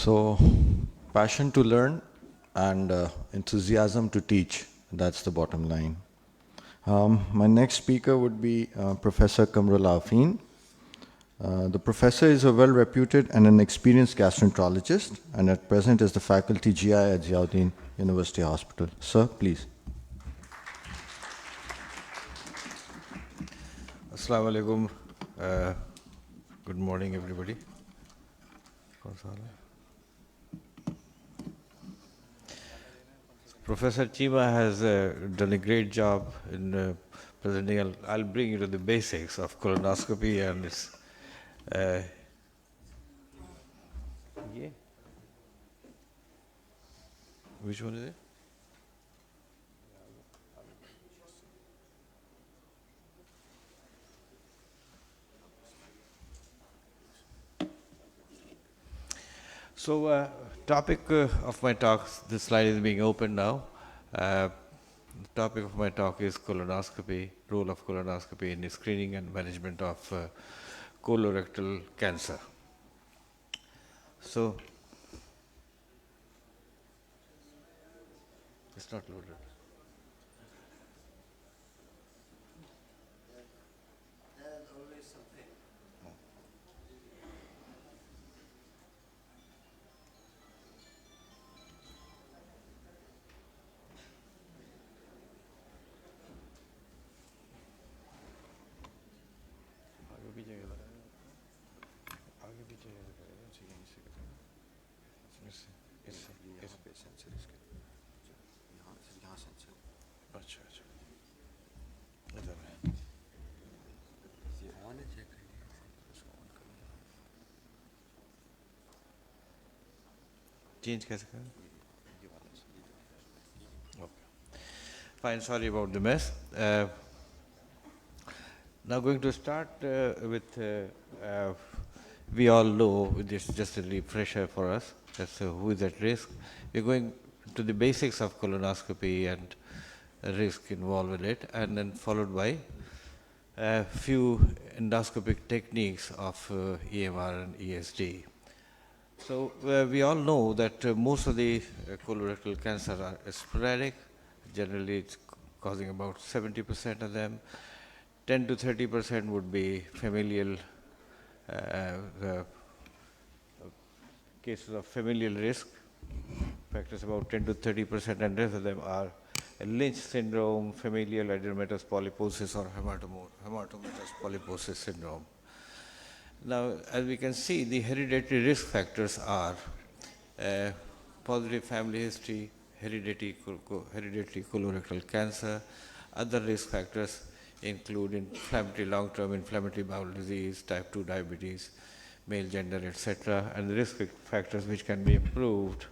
So, passion to learn and enthusiasm to teach, that's the bottom line. My next speaker would be Professor Qamrul Arfeen. The professor is a well-reputed and an experienced gastroenterologist, and at present is the faculty GI at Ziauddin University Hospital. Sir, please. Assalamu alaikum. Good morning, everybody. Professor Chima has done a great job in presenting. I'll bring you to the basics of colonoscopy and its. Yeah. Which one is it? So, topic of my talk, this slide is being opened now. The topic of my talk is colonoscopy, role of colonoscopy in the screening and management of colorectal cancer. So, it's not loaded. Change कैसे करें? Okay. Fine, sorry about the mess. Now going to start with, we all know, this is just a refresher for us, that's who is at risk. We're going to the basics of colonoscopy and risk involved in it, and then followed by a few endoscopic techniques of EMR and ESD. So we all know that most of the colorectal cancers are sporadic. Generally, it's causing about 70% of them. 10 to 30% would be familial cases of familial risk. Factors about 10 to 30%, and rest of them are Lynch syndrome, familial adenomatous polyposis, or hematomatous polyposis syndrome. Now, as we can see, the hereditary risk factors are positive family history, hereditary colorectal cancer. Other risk factors include long-term inflammatory bowel disease, type 2 diabetes, male gender, etc., and the risk factors which can be improved.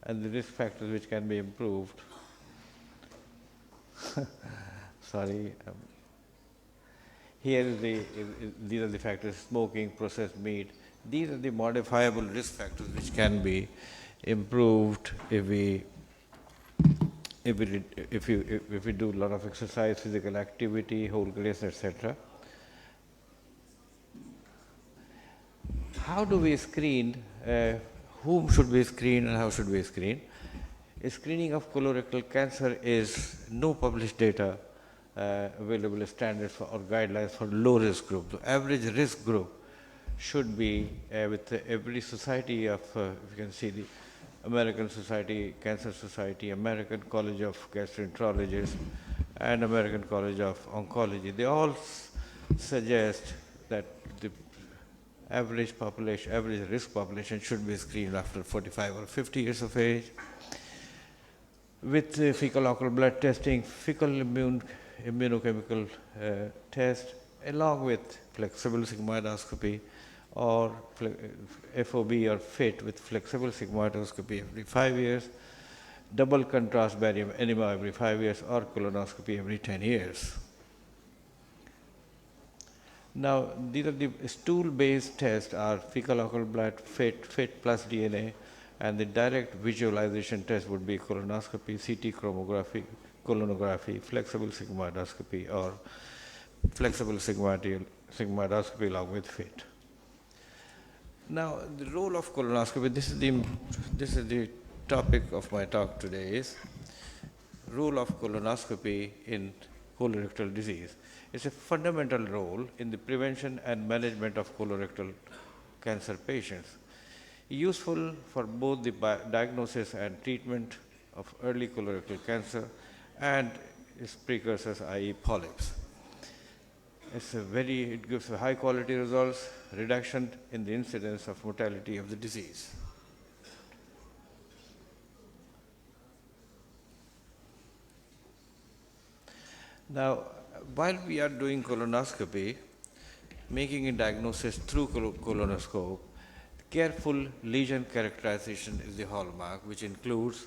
And the risk factors which can be improved. Sorry. Here is these are the factors: smoking, processed meat. These are the modifiable risk factors which can be improved if we do a lot of exercise, physical activity, whole grains, etc. How do we screen? Whom should we screen and how should we screen? A screening of colorectal cancer is no published data available as standards or guidelines for low risk group. The average risk group should be with every society of, if you can see the American Society, Cancer Society, American College of Gastroenterologists, and American College of Oncology. They all suggest that the average risk population should be screened after 45 or 50 years of age with fecal ocular blood testing, fecal immunochemical test, along with flexible sigmoidoscopy or FOB or FIT with flexible sigmoidoscopy every 5 years, double contrast barium enema every 5 years, or colonoscopy every 10 years. Now, these are the stool-based tests are fecal ocular blood, FIT plus DNA, and the direct visualization test would be colonoscopy, CT chromography, colonography, flexible sigmoidoscopy, or flexible sigmoidoscopy along with FIT. Now, the role of colonoscopy, this is the topic of my talk today, is role of colonoscopy in colorectal disease. It's a fundamental role in the prevention and management of colorectal cancer patients, useful for both the diagnosis and treatment of early colorectal cancer and its precursors, i.e. polyps. It gives a high quality results, reduction in the incidence of mortality of the disease. Now, while we are doing colonoscopy, making a diagnosis through colonoscope, careful lesion characterization is the hallmark, which includes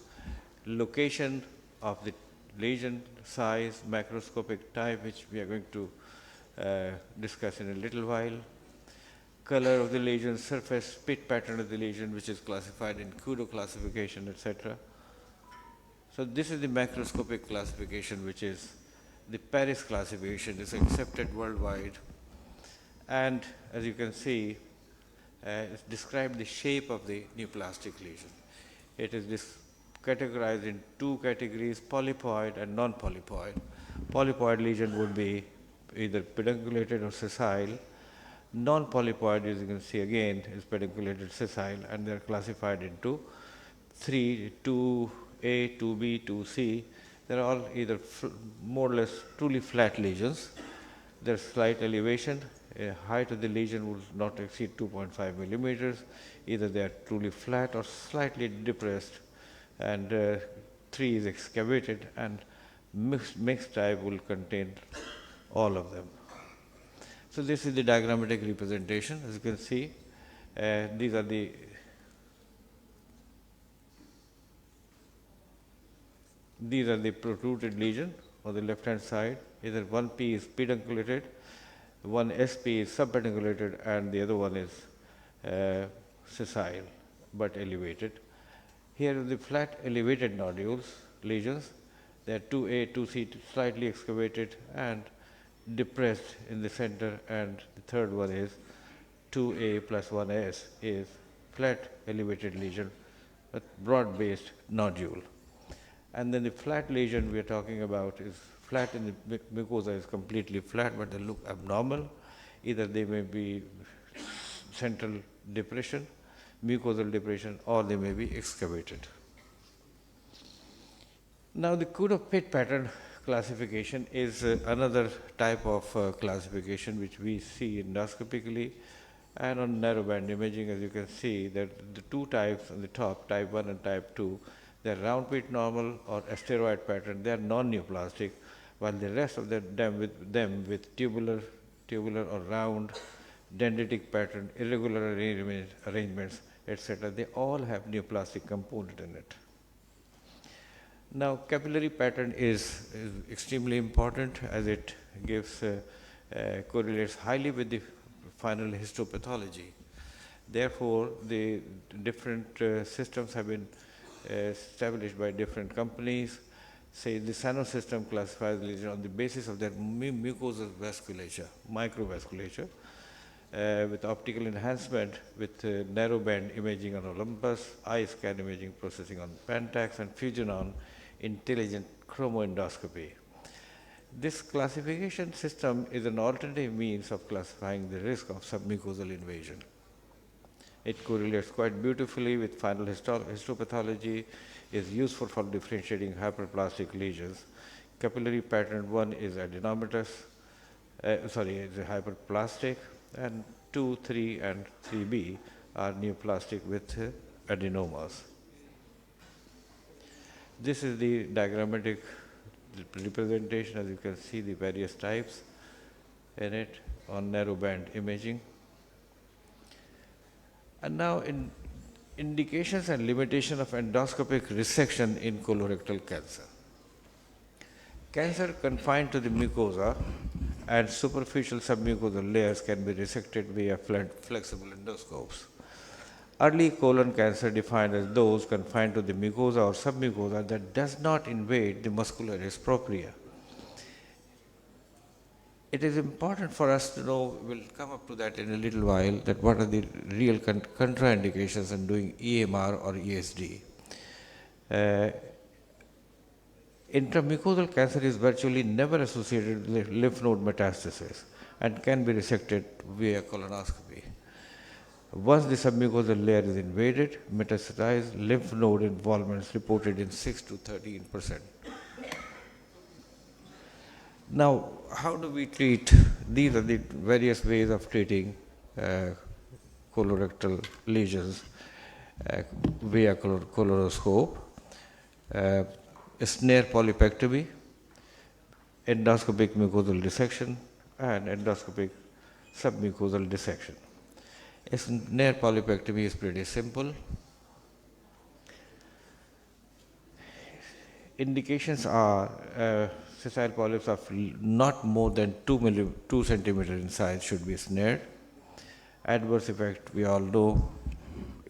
location of the lesion, size, macroscopic type, which we are going to discuss in a little while, color of the lesion, surface pit pattern of the lesion, which is classified in Kudo classification, etc. So this is the macroscopic classification, which is the Paris classification, is accepted worldwide. And as you can see, it describes the shape of the neoplastic lesion. It is categorized in two categories, polypoid and non-polypoid. Polypoid lesion would be either pedunculated or sessile. Non-polypoid, as you can see again, is pedunculated sessile, and they are classified into 2A, 2B, 2C. They are all either more or less truly flat lesions. There's slight elevation. Height of the lesion will not exceed 2.5 millimeters. Either they are truly flat or slightly depressed, and 3 is excavated, and mixed type will contain all of them. So this is the diagrammatic representation. As you can see, these are the protruded lesion on the left hand side. Either one P is pedunculated, one SP is subpedunculated, and the other one is sessile but elevated. Here are the flat elevated nodules, lesions. They are 2A, 2C, slightly excavated and depressed in the center, and the third one is 2A plus 1S is flat elevated lesion, a broad-based nodule. And then the flat lesion we are talking about is flat in the mucosa, is completely flat, but they look abnormal. Either they may be central depression, mucosal depression, or they may be excavated. Now, the Kudo pit pattern classification is another type of classification which we see endoscopically and on narrowband imaging. As you can see, that the two types on the top, type 1 and type 2, they are round pit normal or asteroid pattern. They are non-neoplastic, while the rest of them with tubular or round, dendritic pattern, irregular arrangements, etc. They all have neoplastic component in it. Now, capillary pattern is extremely important, as it gives correlates highly with the final histopathology. Therefore, the different systems have been established by different companies. Say the Sano system classifies lesion on the basis of their mucosal vasculature, microvasculature, with optical enhancement, with narrowband imaging on Olympus, eye scan imaging processing on Pentax, and fusion on intelligent chromoendoscopy. This classification system is an alternative means of classifying the risk of submucosal invasion. It correlates quite beautifully with final histopathology, is useful for differentiating hyperplastic lesions. Capillary pattern 1 is adenomatous, is a hyperplastic, and 2, 3, and 3B are neoplastic with adenomas. This is the diagrammatic representation. As you can see, the various types in it on narrowband imaging. And now, in indications and limitation of endoscopic resection in colorectal cancer. Cancer confined to the mucosa and superficial submucosal layers can be resected via flexible endoscopes. Early colon cancer defined as those confined to the mucosa or submucosa that does not invade the muscularis propria. It is important for us to know, we'll come up to that in a little while, that what are the real contraindications in doing EMR or ESD. Intramucosal cancer is virtually never associated with lymph node metastasis and can be resected via colonoscopy. Once the submucosal layer is invaded, metastasized lymph node involvement is reported in 6 to 13%. Now, how do we treat? These are the various ways of treating colorectal lesions via colonoscope. Snare polypectomy, endoscopic mucosal dissection, and endoscopic submucosal dissection. A snare polypectomy is pretty simple. Indications are sessile polyps of not more than 2 centimeters in size should be snared. Adverse effect, we all know,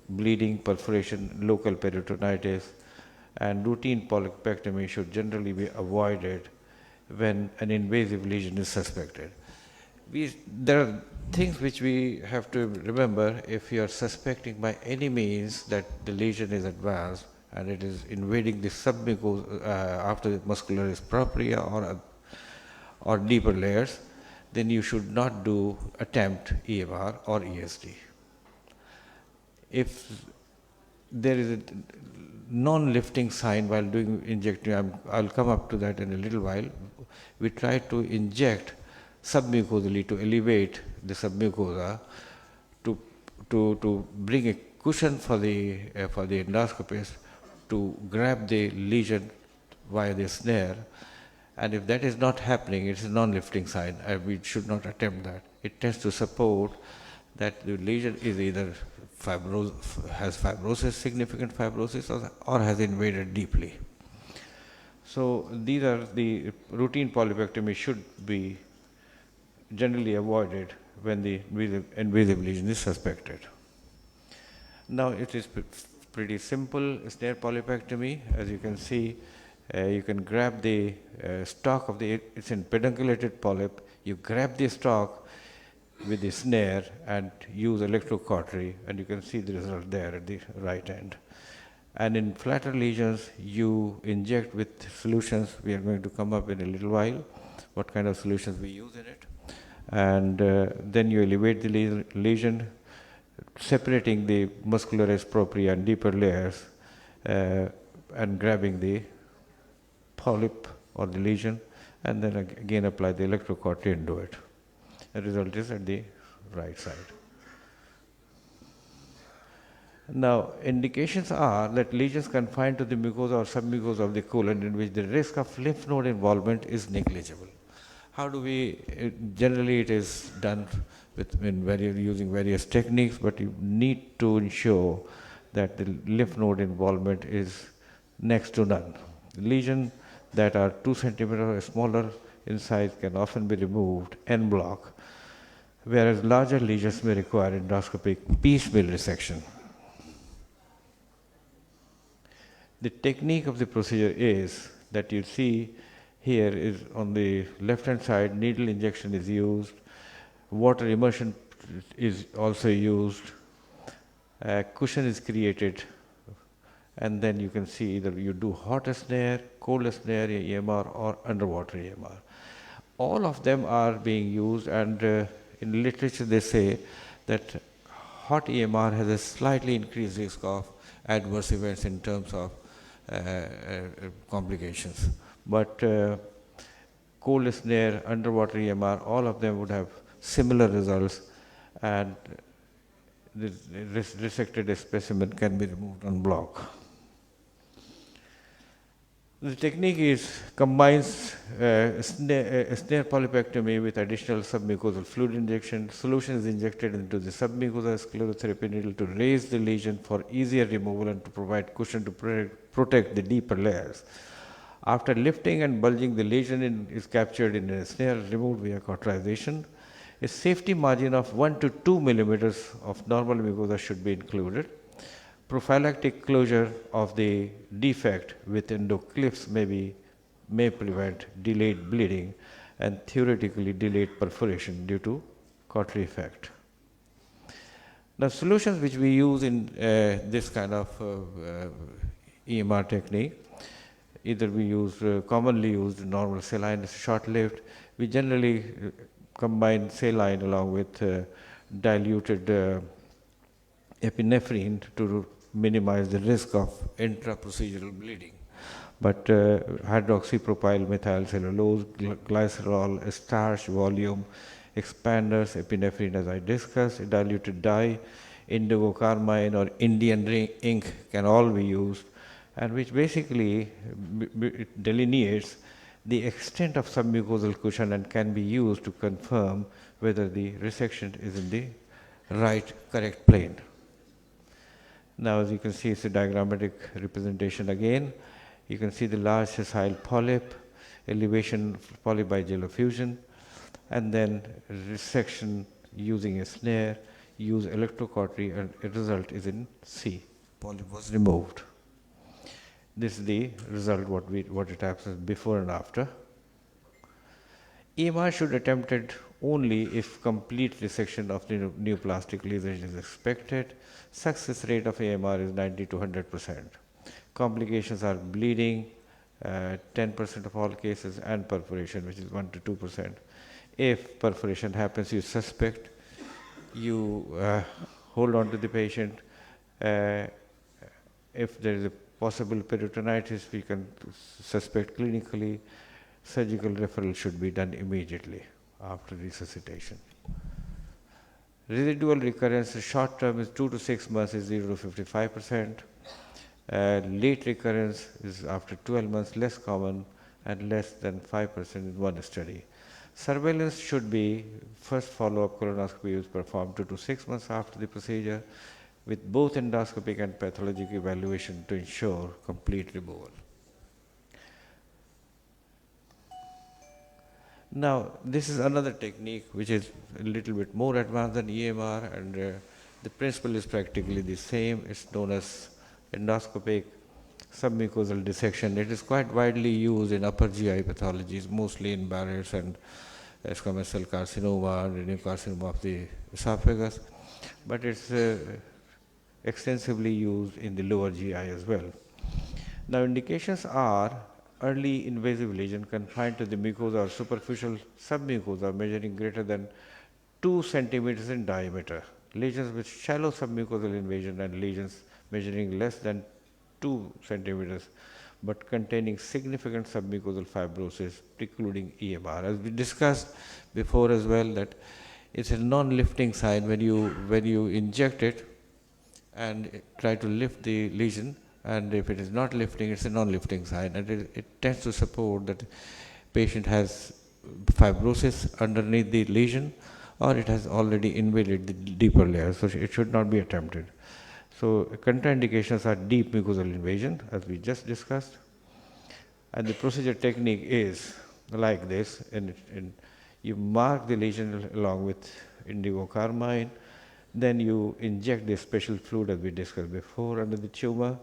bleeding, perforation, local peritonitis, and routine polypectomy should generally be avoided when an invasive lesion is suspected. There are things which we have to remember. If you are suspecting by any means that the lesion is advanced and it is invading the submucosa after the muscularis propria or deeper layers, then you should not attempt EMR or ESD. If there is a non-lifting sign while doing injecting, I'll come up to that in a little while. We try to inject submucosally to elevate the submucosa to bring a cushion for the endoscopist to grab the lesion via the snare. And if that is not happening, it's a non-lifting sign, and we should not attempt that. It tends to support that the lesion is either has fibrosis, significant fibrosis, or has invaded deeply. So these are the routine polypectomy should be generally avoided when the invasive lesion is suspected. Now it is pretty simple snare polypectomy. As you can see, you can grab the stalk of it's in pedunculated polyp. You grab the stalk with the snare and use electrocautery, and you can see the result there at the right end. And in flatter lesions, you inject with solutions. We are going to come up in a little while what kind of solutions we use in it. And then you elevate the lesion, separating the muscularis propria and deeper layers, and grabbing the polyp or the lesion, and then again apply the electrocautery and do it. The result is at the right side. Now, indications are that lesions confined to the mucosa or submucosa of the colon in which the risk of lymph node involvement is negligible. How do we, generally it is done using various techniques, but you need to ensure that the lymph node involvement is next to none. Lesions that are 2 centimeters or smaller in size can often be removed en bloc, whereas larger lesions may require endoscopic piecemeal resection. The technique of the procedure is that you see here is on the left hand side, needle injection is used, water immersion is also used, a cushion is created, and then you can see either you do hot snare, cold snare, EMR, or underwater EMR. All of them are being used, and in literature they say that hot EMR has a slightly increased risk of adverse events in terms of complications. But cold snare, underwater EMR, all of them would have similar results, and the resected specimen can be removed en bloc. The technique combines snare polypectomy with additional submucosal fluid injection. Solution is injected into the submucosa sclerotherapy needle to raise the lesion for easier removal and to provide cushion to protect the deeper layers. After lifting and bulging, the lesion is captured in a snare, removed via cauterization. A safety margin of 1 to 2 millimeters of normal mucosa should be included. Prophylactic closure of the defect with endoclips may prevent delayed bleeding and theoretically delayed perforation due to cautery effect. Now, solutions which we use in this kind of EMR technique, either we use commonly used normal saline, is short-lived. We generally combine saline along with diluted epinephrine to minimize the risk of intraprocedural bleeding. But hydroxypropyl methylcellulose, glycerol, starch, volume, expanders, epinephrine as I discussed, diluted dye, indigo carmine or Indian ink can all be used, and which basically delineates the extent of submucosal cushion and can be used to confirm whether the resection is in the right, correct plane. Now, as you can see, it's a diagrammatic representation again. You can see the large sessile polyp, elevation polyp by fusion, and then resection using a snare, use electrocautery, and the result is in C. Polyp was removed. This is the result, what it happens before and after. EMR should be attempted only if complete resection of the neoplastic lesion is expected. Success rate of AMR is 90 to 100%. Complications are bleeding, 10% of all cases, and perforation, which is 1 to 2%. If perforation happens, you suspect, you hold on to the patient. If there is a possible peritonitis, we can suspect clinically. Surgical referral should be done immediately after resuscitation. Residual recurrence, short term is 2 to 6 months, is 0 to 55%. Late recurrence is after 12 months, less common, and less than 5% in one study. Surveillance should be first follow-up colonoscopy is performed 2 to 6 months after the procedure with both endoscopic and pathologic evaluation to ensure complete removal. Now, this is another technique which is a little bit more advanced than EMR, and the principle is practically the same. It's known as endoscopic submucosal dissection. It is quite widely used in upper GI pathologies, mostly in Barrett's and squamous cell carcinoma, adenocarcinoma of the esophagus, but it's extensively used in the lower GI as well. Now, indications are early invasive lesion confined to the mucosa or superficial submucosa measuring greater than 2 centimeters in diameter, lesions with shallow submucosal invasion, and lesions measuring less than 2 centimeters but containing significant submucosal fibrosis precluding EMR. As we discussed before as well, that it's a non-lifting sign when you inject it and try to lift the lesion, and if it is not lifting, it's a non-lifting sign, and it tends to support that the patient has fibrosis underneath the lesion, or it has already invaded the deeper layers, so it should not be attempted. So contraindications are deep mucosal invasion, as we just discussed, and the procedure technique is like this, and you mark the lesion along with indigo carmine, then you inject the special fluid as we discussed before under the tumor,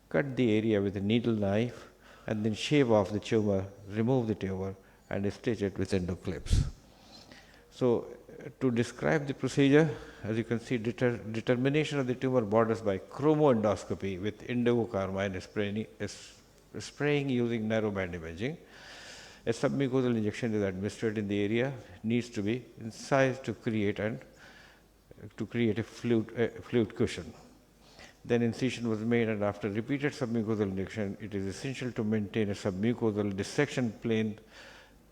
cut the area with a needle knife, and then shave off the tumor, remove the tumor, and stitch it with endoclips. So to describe the procedure, as you can see, determination of the tumor borders by chromoendoscopy with indigo carmine spraying using narrowband imaging. A submucosal injection is administered in the area, needs to be incised to create a fluid cushion. Then incision was made, and after repeated submucosal injection, it is essential to maintain a submucosal dissection plane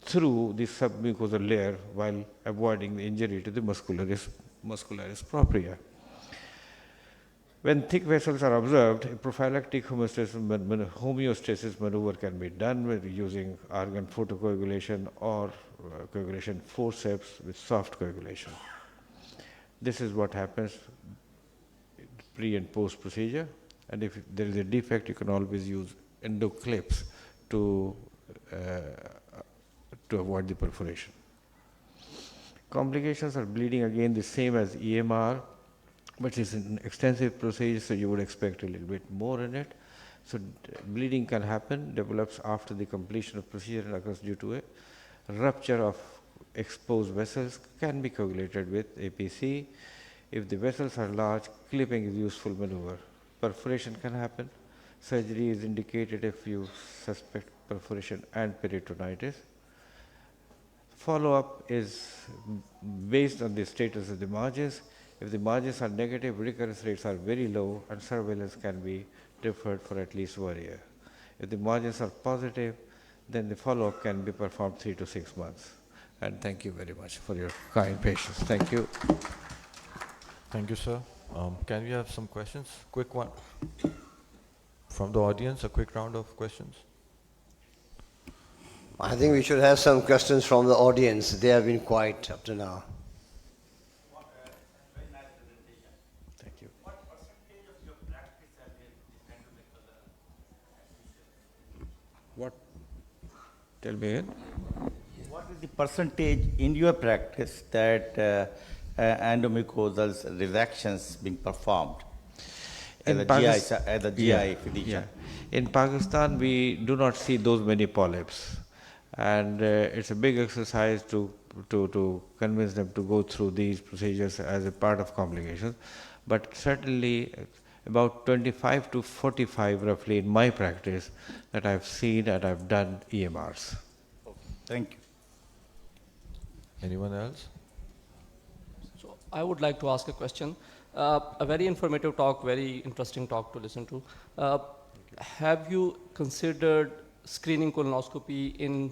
through the submucosal layer while avoiding the injury to the muscularis propria. When thick vessels are observed, a prophylactic homeostasis maneuver can be done with using argon photocoagulation or coagulation forceps with soft coagulation. This is what happens pre and post procedure, and if there is a defect, you can always use endoclips to avoid the perforation. Complications are bleeding, again the same as EMR, but it's an extensive procedure, so you would expect a little bit more in it. So bleeding can happen, develops after the completion of procedure and occurs due to a rupture of exposed vessels, can be coagulated with APC. If the vessels are large, clipping is useful maneuver. Perforation can happen. Surgery is indicated if you suspect perforation and peritonitis. Follow-up is based on the status of the margins. If the margins are negative, recurrence rates are very low and surveillance can be deferred for at least 1 year. If the margins are positive, then the follow-up can be performed 3 to 6 months. And thank you very much for your kind patience. Thank you. Thank you, sir. Can we have some questions? Quick one. From the audience, a quick round of questions. I think we should have some questions from the audience. They have been quiet up to now. Very nice presentation. Thank you. What percentage of your practice has been handled by What? Tell me again. What is the percentage in your practice that endomucosal resections being performed as a GI physician? Yeah. In Pakistan, we do not see those many polyps, and it's a big exercise to convince them to go through these procedures as a part of complications. But certainly, about 25 to 45 roughly in my practice that I've seen and I've done EMRs. Thank you. Anyone else? So I would like to ask a question. A very informative talk, very interesting talk to listen to. Have you considered screening colonoscopy in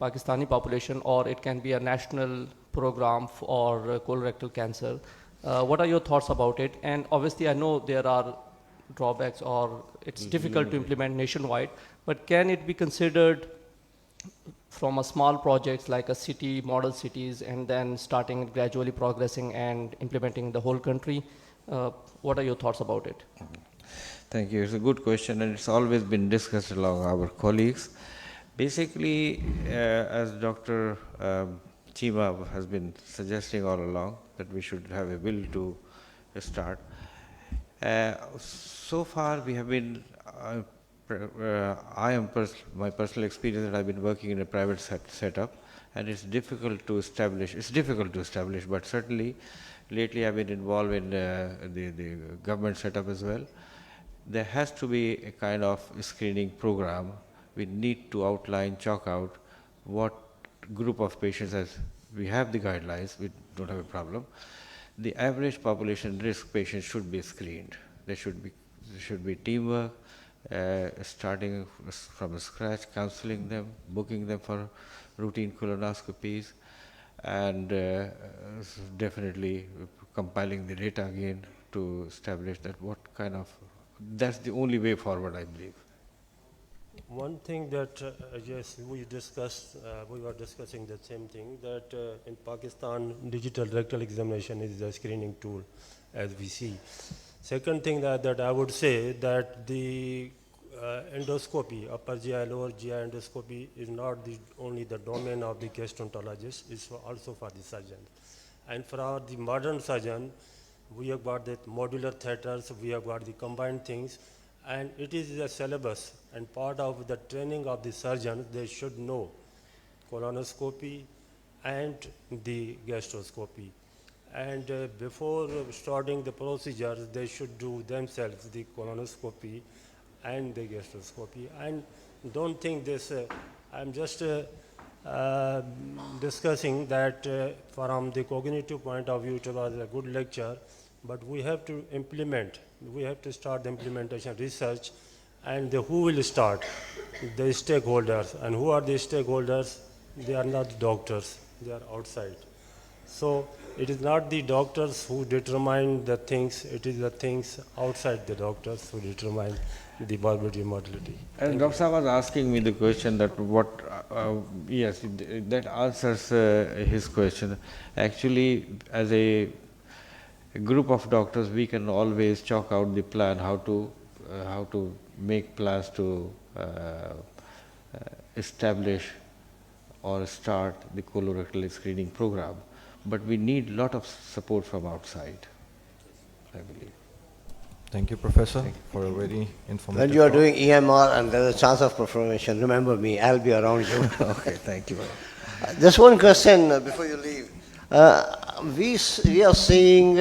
Pakistani population, or it can be a national program for colorectal cancer? What are your thoughts about it? And obviously I know there are drawbacks or it's difficult to implement nationwide, but can it be considered from a small projects like a city, model cities, and then starting gradually progressing and implementing the whole country? What are your thoughts about it? Thank you. It's a good question, and it's always been discussed among our colleagues. Basically, as Dr. Chima has been suggesting all along, that we should have a will to start. So far, we have been, my personal experience that I've been working in a private setup, and it's difficult to establish. It's difficult to establish, but certainly, lately I've been involved in the government setup as well. There has to be a kind of screening program. We need to outline, chalk out what group of patients, as we have the guidelines, we don't have a problem. The average population risk patients should be screened. There should be teamwork, starting from scratch, counseling them, booking them for routine colonoscopies, and definitely compiling the data again to establish that what kind of, that's the only way forward, I believe. One thing that, yes, we were discussing the same thing, that in Pakistan, digital rectal examination is the screening tool, as we see. Second thing that I would say, that the endoscopy, upper GI, lower GI endoscopy is not only the domain of the gastroenterologist, it's also for the surgeon. And for the modern surgeon, we have got the modular theaters, we have got the combined things, and it is a syllabus, and part of the training of the surgeon, they should know colonoscopy and the gastroscopy. And before starting the procedures, they should do themselves the colonoscopy and the gastroscopy. And don't think this, I'm just discussing that from the cognitive point of view, it was a good lecture, but we have to implement, we have to start the implementation research, and who will start? The stakeholders. And who are the stakeholders? They are not doctors, they are outside. So it is not the doctors who determine the things, it is the things outside the doctors who determine the morbidity and mortality. And Dr. Saab was asking me the question that what, yes, that answers his question. Actually, as a group of doctors, we can always chalk out the plan, how to make plans to establish or start the colorectal screening program. but we need a lot of support from outside, I believe. Thank you, Professor, for a very informative When you are talk. doing EMR and there's a chance of perforation, remember me, I'll be around you. Okay, thank you very much. Just one question before you leave. We are seeing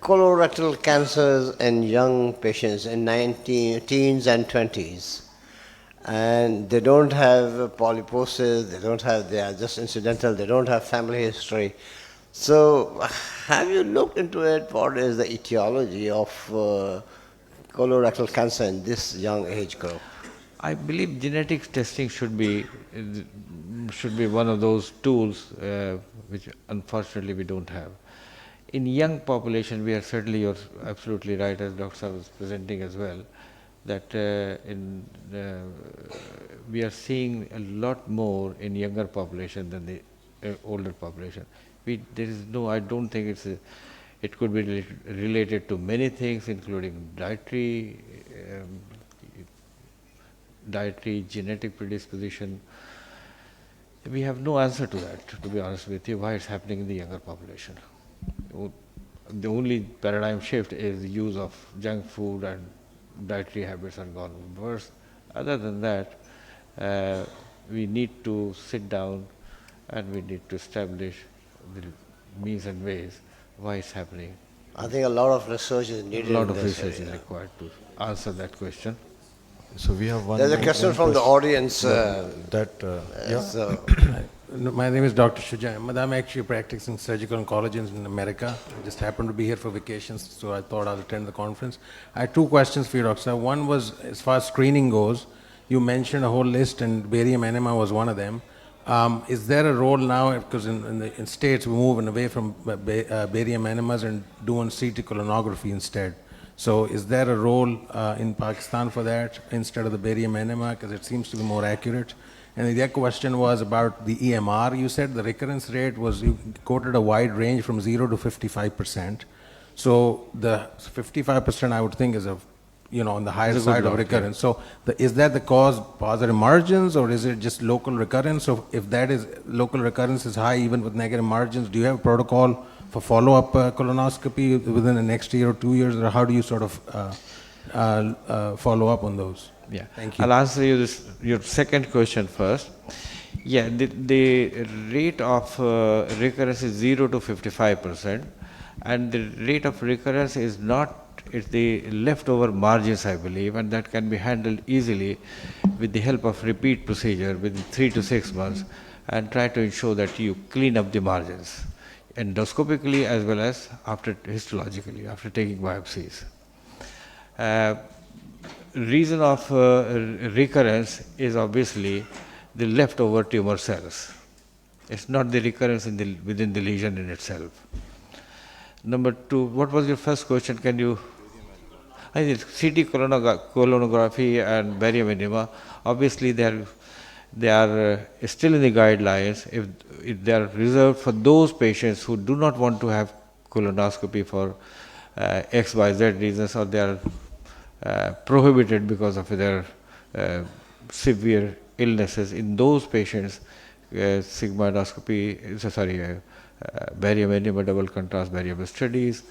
colorectal cancers in young patients in teens and 20s. And they don't have polyposis, they are just incidental, they don't have family history. So, have you looked into it? What is the etiology of colorectal cancer in this young age group? I believe genetics testing should be one of those tools which unfortunately we don't have. In young population, we are certainly, you're absolutely right, as Dr. Saab was presenting as well, that we are seeing a lot more in younger population than the older population. I don't think it could be related to many things, including dietary, genetic predisposition. We have no answer to that, to be honest with you, why it's happening in the younger population. The only paradigm shift is the use of junk food and dietary habits have gone worse. Other than that, we need to sit down and we need to establish the means and ways why it's happening. I think a lot of research is needed. A lot of in this research is area. required to answer that question. So we have one. There's a question from the audience. Yeah. So, My name is Dr. Saja. I'm actually practicing surgical oncology in America. I just happened to be here for vacations, so I thought I'll attend the conference. I had two questions for you, Doctor. One was, as far as screening goes, you mentioned a whole list, and barium enema was one of them. Is there a role now, because in States we're moving away from barium enemas and doing CT colonography instead. So is there a role in Pakistan for that instead of the barium enema, because it seems to be more accurate? And the other question was about the EMR. You said the recurrence rate was, you quoted a wide range from 0 to 55%. So the 55% I would think is on the higher side of recurrence. So is that the cause positive margins, or is it just local recurrence? So if that is, local recurrence is high even with negative margins, do you have a protocol for follow-up colonoscopy within the next year or 2 years, or how do you sort of follow up on those? Yeah, Thank you. I'll answer your second question first. Yeah, the rate of recurrence is 0 to 55%, and the rate of recurrence is not, it's the leftover margins, I believe, and that can be handled easily with the help of repeat procedure within 3 to 6 months, and try to ensure that you clean up the margins, endoscopically as well as histologically, after taking biopsies. Reason of recurrence is obviously the leftover tumor cells. It's not the recurrence within the lesion in itself. Number two, what was your first question? Can you? I think CT colonography and barium enema, obviously they are still in the guidelines. If they are reserved for those patients who do not want to have colonoscopy for XYZ reasons, or they are prohibited because of their severe illnesses. In those patients, sigmoidoscopy, barium enema double contrast barium studies,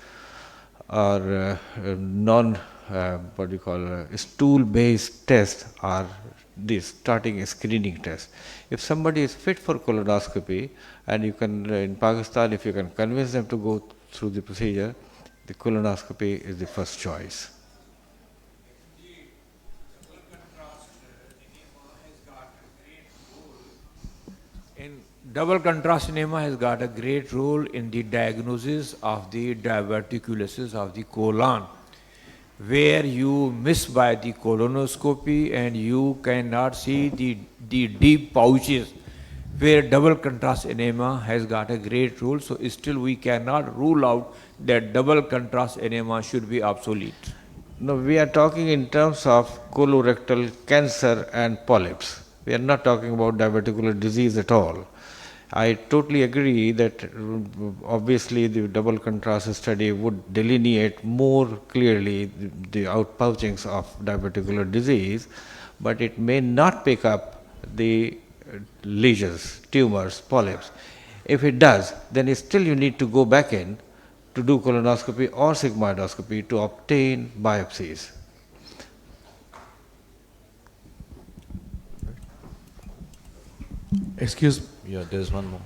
or stool-based tests are the starting screening test. If somebody is fit for colonoscopy, and you can, in Pakistan, if you can convince them to go through the procedure, the colonoscopy is the first choice. Double contrast enema has got a great role in the diagnosis of the diverticulosis of the colon, where you miss by the colonoscopy and you cannot see the deep pouches, where double contrast enema has got a great role. So still we cannot rule out that double contrast enema should be obsolete. No, we are talking in terms of colorectal cancer and polyps. We are not talking about diverticular disease at all. I totally agree that obviously the double contrast study would delineate more clearly the outpouchings of diverticular disease, but it may not pick up the lesions, tumors, polyps. If it does, then still you need to go back in to do colonoscopy or sigmoidoscopy to obtain biopsies. Excuse me. Yeah, there's one more.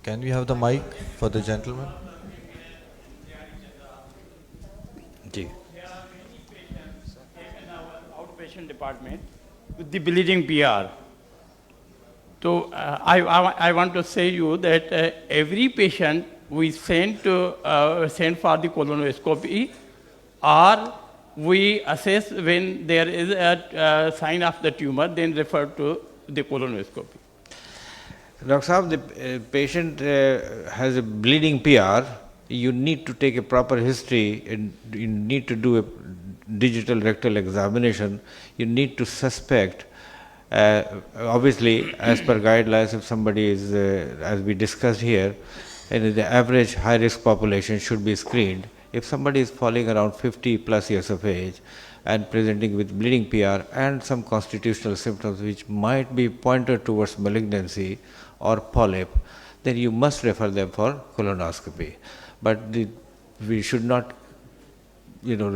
Can we have the mic for the gentleman? Ji. Outpatient department with the bleeding PR. So I want to say you that every patient we send send for the colonoscopy, or we assess when there is a sign of the tumor, then refer to the colonoscopy. Dr. Saab, the patient has a bleeding PR. You need to take a proper history, and you need to do a digital rectal examination. You need to suspect. Obviously, as per guidelines, if somebody is, as we discussed here, and the average high-risk population should be screened. If somebody is falling around 50 plus years of age and presenting with bleeding PR and some constitutional symptoms which might be pointed towards malignancy or polyp, then you must refer them for colonoscopy. But we should not,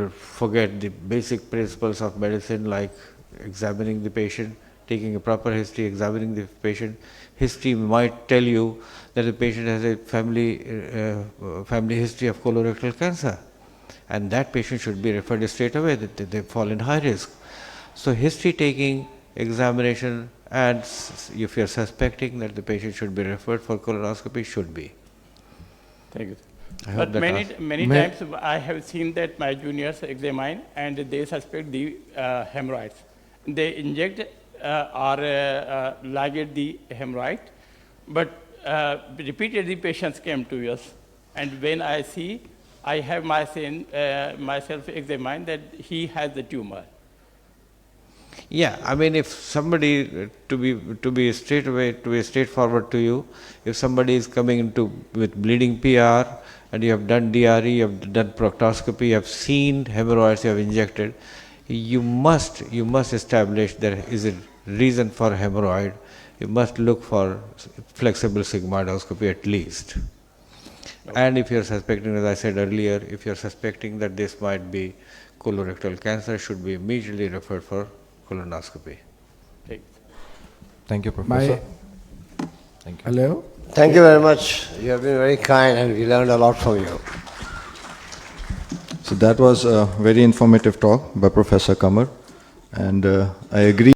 forget the basic principles of medicine, like examining the patient, taking a proper history, examining the patient. History might tell you that the patient has a family history of colorectal cancer, and that patient should be referred straight away, that they fall in high risk. So history taking, examination, and if you are suspecting that the patient should be referred for colonoscopy, should be. Thank you. But many times I have seen that my juniors examine and they suspect the hemorrhoids. They inject or ligate the hemorrhoid, but repeatedly patients came to us, and when I see, I have myself examined that he has the tumor. Yeah, I mean, if somebody, to be straightforward to you, if somebody is coming with bleeding PR and you have done DRE, you have done proctoscopy, you have seen hemorrhoids, you have injected, you must establish there is a reason for hemorrhoid. You must look for flexible sigmoidoscopy at least. Okay. And if you are suspecting, as I said earlier, if you are suspecting that this might be colorectal cancer, should be immediately referred for colonoscopy. Thank you, Professor. Thank you. Hello? Thank you very much. You have been very kind and we learned a lot from you. So that was a very informative talk by Professor Qamar, and I agree.